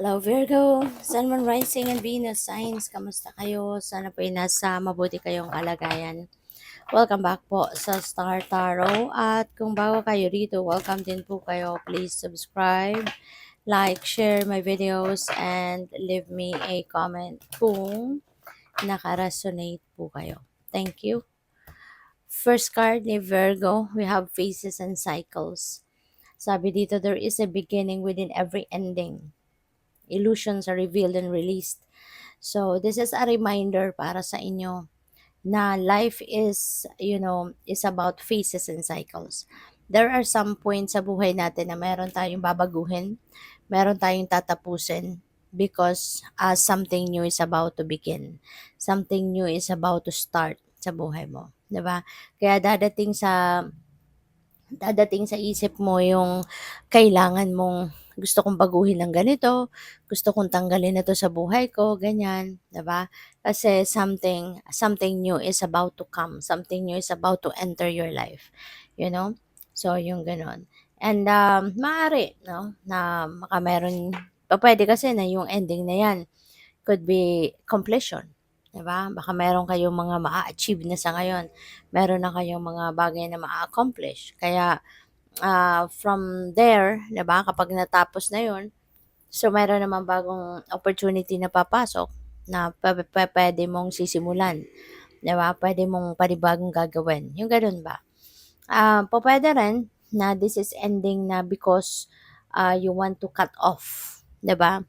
Hello Virgo, Sun, Moon, Rising, and Venus signs. Kamusta kayo? Sana po ay nasa mabuti kayong kalagayan. Welcome back po sa Star Tarot. At kung bago kayo rito, welcome din po kayo. Please subscribe, like, share my videos, and leave me a comment kung naka-resonate po kayo. Thank you. First card ni Virgo, we have phases and cycles. Sabi dito, there is a beginning within every ending. Illusions are revealed and released. So this is a reminder para sa inyo na life is about phases and cycles. There are some points sa buhay natin na meron tayong babaguhin, meron tayong tatapusin because something new is about to begin. Something new is about to start sa buhay mo, 'di ba? Kaya dadating sa isip mo yung kailangan mong gusto kong baguhin ng ganito, gusto kong tanggalin na to sa buhay ko, ganyan, 'di ba? Kasi something new is about to come, something new is about to enter your life, you know? So yung gano'n. And maaari, no, na baka meron pupuwede kasi na yung ending na 'yan could be completion, 'di ba? Baka meron kayong mga maa-achieve na sa ngayon, meron na kayong mga bagay na maa-accomplish. Kaya from there, 'di ba, kapag natapos na 'yun, so meron naman bagong opportunity na papasok na puwede mong sisimulan, 'di ba? Puwede mong panibagong gagawin, yung gano'n ba? Pupuwede rin na this is ending na because you want to cut off, 'di ba?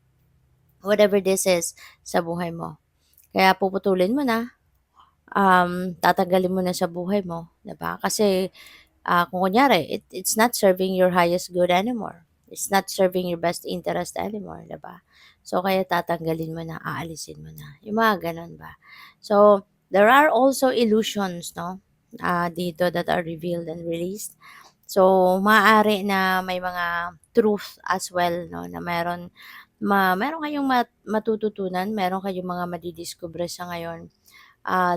Whatever this is sa buhay mo. Kaya puputulin mo na, tatanggalin mo na sa buhay mo, 'di ba? Kasi kung kunyari it's not serving your highest good anymore. It's not serving your best interest anymore, 'di ba? So kaya tatanggalin mo na, aalisin mo na, yung mga gano'n ba. So there are also illusions, no, dito that are revealed and released. So maaari na may mga truth as well, no, na meron kayong matututunan, meron kayong mga madidiskubre sa ngayon.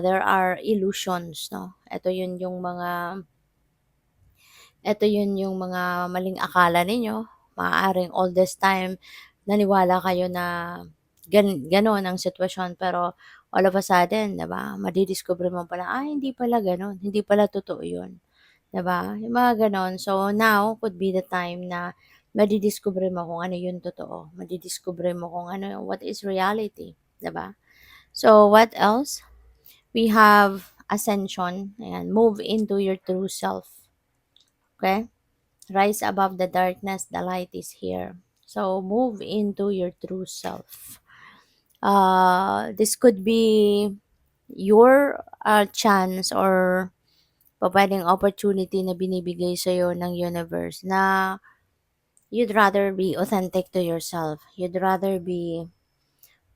There are illusions, no. Ito yun yung mga maling akala ninyo. Maaaring all this time naniwala kayo na gano'n ang sitwasyon, pero all of a sudden, 'di ba, madidiskubre mo pala, hindi pala gano'n, hindi pala totoo 'yun, 'di ba? Yung mga gano'n. So now could be the time na madidiskubre mo kung ano yung totoo, madidiskubre mo kung ano, what is reality, 'di ba? So what else? We have ascension, ayan, move into your true self, okay? Rise above the darkness, the light is here. So move into your true self. This could be your chance or pwedeng opportunity na binibigay sa'yo ng universe na you'd rather be authentic to yourself. You'd rather be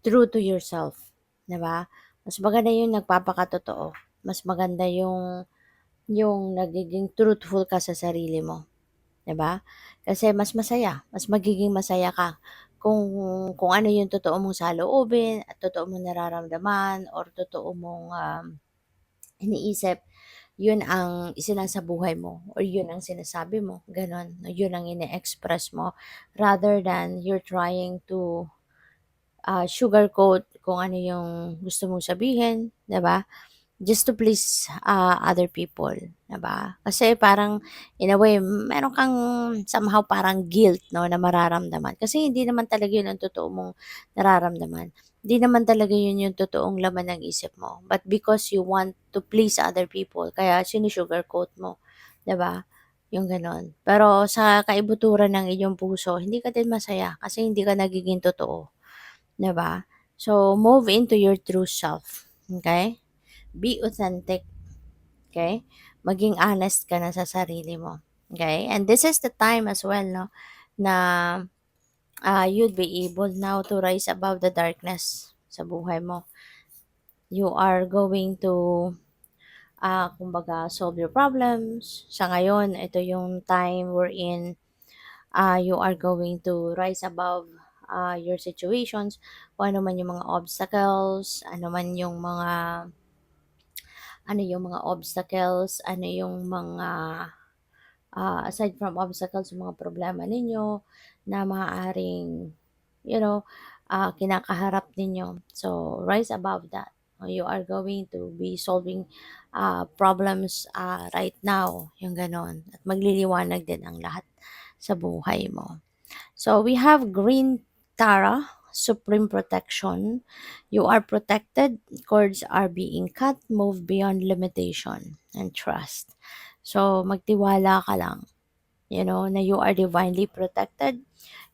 true to yourself. 'Di ba? Mas maganda yung nagpapakatotoo. Mas maganda yung nagiging truthful ka sa sarili mo. 'Di ba? Kasi mas magiging masaya ka kung ano yung totoo mong saloobin at totoo mong nararamdaman or totoo mong iniisip, yun ang isinasabuhay mo or yun ang sinasabi mo, gano'n. Yun ang ine-express mo rather than you're trying to sugarcoat kung ano yung gusto mong sabihin, 'di ba? Just to please other people, 'di ba? Kasi parang in a way meron kang somehow parang guilt, 'no, na mararamdaman kasi hindi naman talaga 'yun ang totoo mong nararamdaman. Hindi naman talaga 'yun yung totoong laman ng isip mo. But because you want to please other people kaya sinu-sugarcoat mo, 'di ba? Yung gano'n. Pero sa kaibuturan ng iyong puso, hindi ka din masaya kasi hindi ka nagiging totoo, 'di ba? So, move into your true self, okay? Be authentic, okay? Maging honest ka na sa sarili mo, okay? And this is the time as well, no, na you'd be able now to rise above the darkness sa buhay mo. You are going to, kumbaga, solve your problems. Sa ngayon, ito yung time wherein you are going to rise above your situations, kung ano man yung mga obstacles, ano yung mga aside from obstacles, yung mga problema ninyo na maaaring kinakaharap ninyo. So, rise above that. You are going to be solving problems right now, yung ganon. At magliliwanag din ang lahat sa buhay mo. So, we have Green Tara, Supreme Protection. You are protected. Cords are being cut. Move beyond limitation and trust. So, magtiwala ka lang. Na you are divinely protected.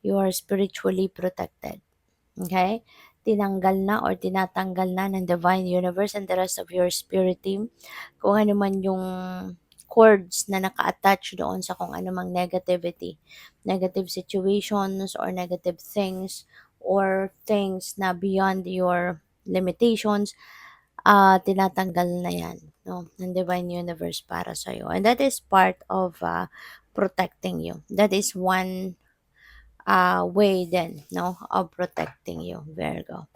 You are spiritually protected. Okay? Tinanggal na or tinatanggal na ng divine universe and the rest of your spirit team kung ano man yung cords na naka-attach doon sa kung ano mang negativity, negative situations or negative things or things na beyond your limitations, tinatanggal na yan, no, ng divine universe para sa iyo. And that is part of protecting you. That is one way then, no, of protecting you, Virgo.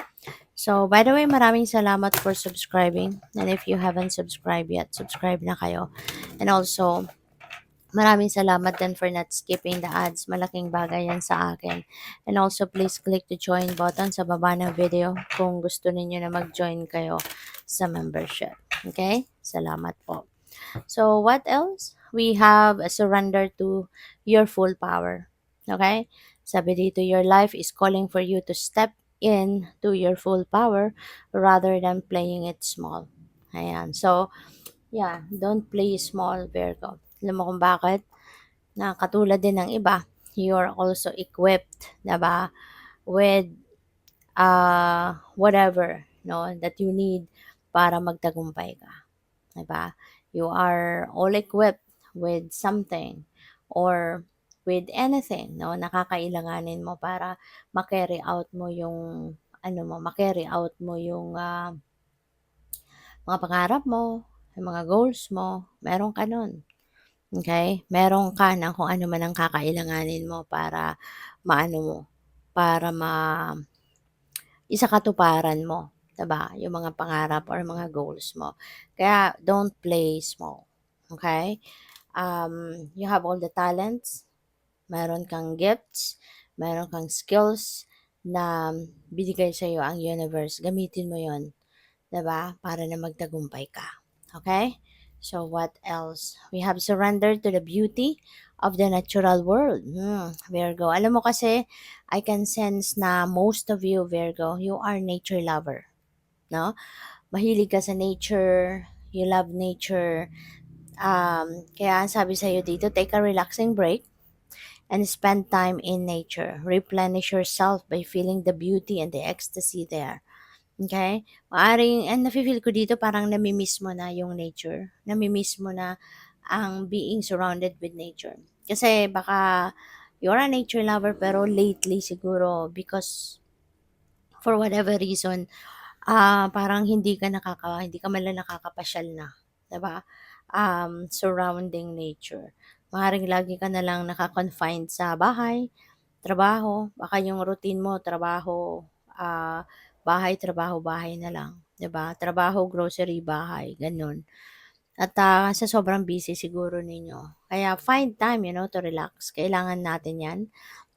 So, by the way, maraming salamat for subscribing. And if you haven't subscribed yet, subscribe na kayo. And also, maraming salamat din for not skipping the ads. Malaking bagay yan sa akin. And also, please click the join button sa baba ng video kung gusto ninyo na mag-join kayo sa membership. Okay? Salamat po. So, what else? We have a surrender to your full power. Okay? Sabi dito, your life is calling for you to step in to your full power rather than playing it small. Ayan. So, yeah, don't play small, Virgo. Alam mo kung bakit? Na katulad din ng iba, you're also equipped, diba, with whatever, no, that you need para magtagumpay ka. Diba? You are all equipped with something or with anything, no, nakakailanganin mo para ma-carry out mo yung ma-carry out mo yung mga pangarap mo, yung mga goals mo, meron ka nun. Okay? Meron ka ng kung ano man ang kakailanganin mo para maano mo, para isakatuparan mo, 'di ba? Yung mga pangarap or mga goals mo. Kaya don't play small. Okay? You have all the talents, meron kang gifts, meron kang skills na binigay sa iyo ang universe. Gamitin mo 'yon, 'di ba? Para na magtagumpay ka. Okay? So what else? We have surrendered to the beauty of the natural world. Virgo. Alam mo kasi, I can sense na most of you, Virgo, you are nature lover. No? Mahilig ka sa nature, you love nature. Kaya ang sabi sa'yo dito, take a relaxing break and spend time in nature. Replenish yourself by feeling the beauty and the ecstasy there. Okay? Maaring, and nafe-feel ko dito parang nami-miss mo na yung nature. Nami-miss mo na ang being surrounded with nature. Kasi baka you're a nature lover pero lately siguro because for whatever reason, parang hindi ka man lang nakakapasyal na, 'di ba? Surrounding nature. Maaaring lagi ka na lang naka-confined sa bahay, trabaho, baka yung routine mo trabaho, bahay, trabaho, bahay na lang, 'di ba? Trabaho, grocery, bahay, gano'n. At sa sobrang busy siguro ninyo. Kaya find time, to relax. Kailangan natin 'yan.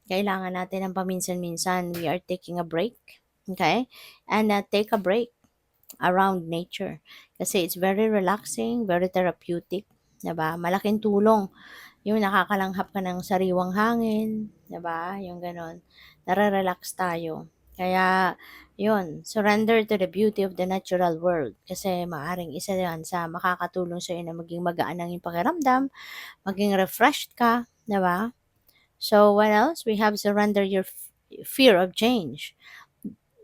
Kailangan natin ng paminsan-minsan we are taking a break, okay? And take a break around nature. Kasi it's very relaxing, very therapeutic, 'di ba? Malaking tulong yung nakakalanghap ka ng sariwang hangin, 'di ba? Yung gano'n. Nare-relax tayo. Kaya, yun, surrender to the beauty of the natural world. Kasi maaring isa yan sa makakatulong sa'yo na maging magaan ang iyong pakiramdam, maging refreshed ka, 'di ba? So, what else? We have surrender your fear of change.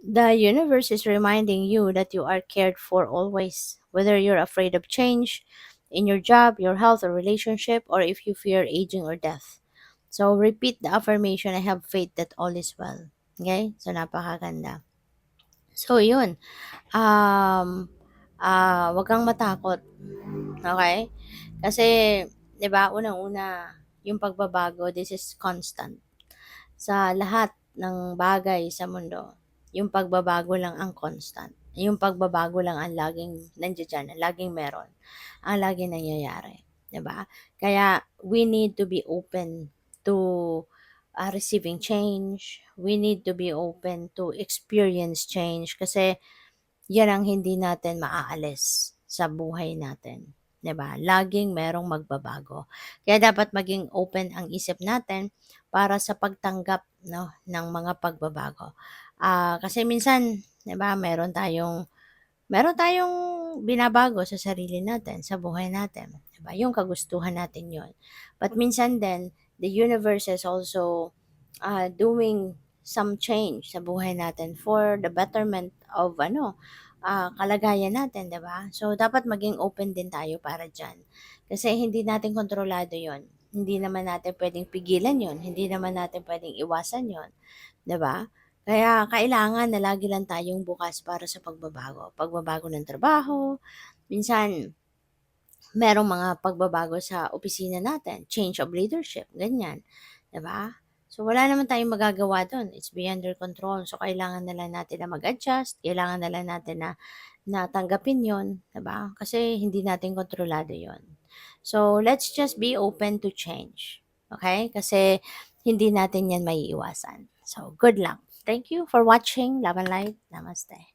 The universe is reminding you that you are cared for always, whether you're afraid of change in your job, your health, or relationship, or if you fear aging or death. So, repeat the affirmation, I have faith that all is well. Okay? So, napakaganda. So, yun. Wag kang matakot. Okay? Kasi, di ba, unang-una, yung pagbabago, this is constant. Sa lahat ng bagay sa mundo, yung pagbabago lang ang constant. Yung pagbabago lang ang laging nandiyan, ang laging meron, ang laging nangyayari, 'di ba? Kaya we need to be open to receiving change. We need to be open to experience change kasi yan ang hindi natin maaalis sa buhay natin, 'di ba? Laging merong magbabago. Kaya dapat maging open ang isip natin para sa pagtanggap 'no, ng mga pagbabago. Kasi minsan 'di ba meron tayong binabago sa sarili natin, sa buhay natin, 'di ba? Yung kagustuhan natin 'yon. But minsan din, the universe is also doing some change sa buhay natin for the betterment of kalagayan natin, 'di ba? So, dapat maging open din tayo para diyan. Kasi hindi natin kontrolado 'yon. Hindi naman natin puwedeng pigilan 'yon, hindi naman natin puwedeng iwasan 'yon, 'di ba? Kaya kailangan na lagi lang tayong bukas para sa pagbabago. Pagbabago ng trabaho, minsan merong mga pagbabago sa opisina natin, change of leadership, ganyan, 'di ba? So, wala naman tayong magagawa do'n, it's beyond their control. So, kailangan na lang natin na mag-adjust, kailangan na lang natin na na tanggapin 'yon, 'di ba? Kasi hindi natin kontrolado 'yon. So, let's just be open to change, okay? Kasi hindi natin 'yan maiiwasan. So, good luck. Thank you for watching. Love and light. Namaste.